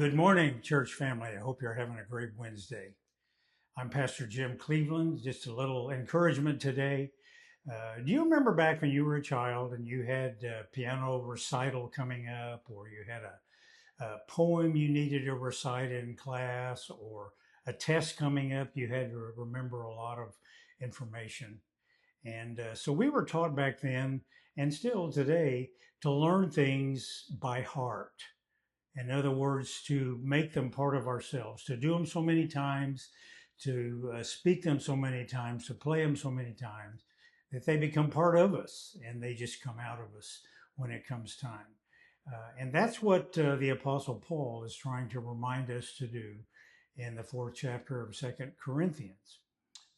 Good morning, church family. I hope you're having a great Wednesday. I'm Pastor Jim Cleaveland. Just a little encouragement today. Do you remember back when you were a child and you had a piano recital coming up, or you had a poem you needed to recite in class, or a test coming up? You had to remember a lot of information. And so we were taught back then, and still today, to learn things by heart. In other words, to make them part of ourselves, to do them so many times, to speak them so many times, to play them so many times, that they become part of us and they just come out of us when it comes time. And that's what the Apostle Paul is trying to remind us to do in the fourth chapter of Second Corinthians.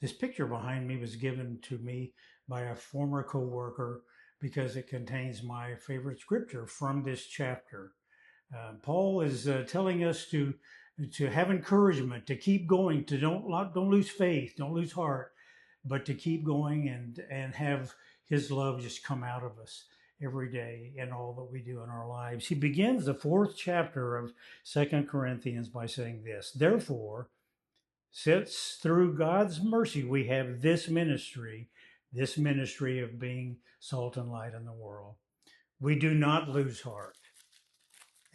This picture behind me was given to me by a former co-worker because it contains my favorite scripture from this chapter. Paul is telling us to have encouragement, to keep going, to don't lose faith, don't lose heart, but to keep going and have His love just come out of us every day in all that we do in our lives. He begins the fourth chapter of Second Corinthians by saying this: Therefore, since through God's mercy we have this ministry of being salt and light in the world, we do not lose heart.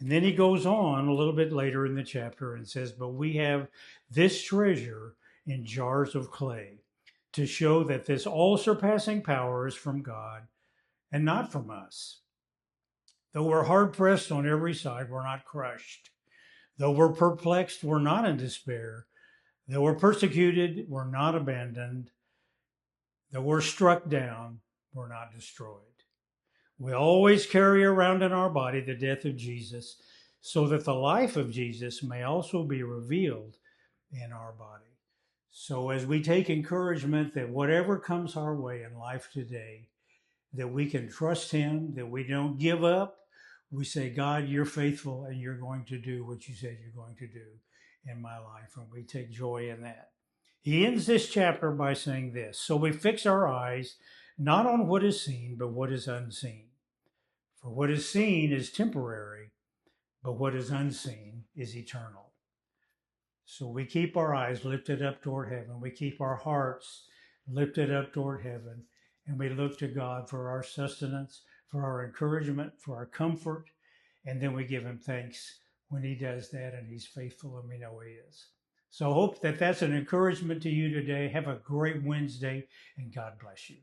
And then he goes on a little bit later in the chapter and says, but we have this treasure in jars of clay to show that this all surpassing power is from God and not from us. Though we're hard pressed on every side, we're not crushed. Though we're perplexed, we're not in despair. Though we're persecuted, we're not abandoned. Though we're struck down, we're not destroyed. We always carry around in our body the death of Jesus, so that the life of Jesus may also be revealed in our body. So as we take encouragement that whatever comes our way in life today, that we can trust Him, that we don't give up. We say, God, you're faithful and you're going to do what you said you're going to do in my life. And we take joy in that. He ends this chapter by saying this: so we fix our eyes not on what is seen, but what is unseen. For what is seen is temporary, but what is unseen is eternal. So we keep our eyes lifted up toward heaven. We keep our hearts lifted up toward heaven. And we look to God for our sustenance, for our encouragement, for our comfort. And then we give Him thanks when He does that, and He's faithful, and we know He is. So I hope that that's an encouragement to you today. Have a great Wednesday, and God bless you.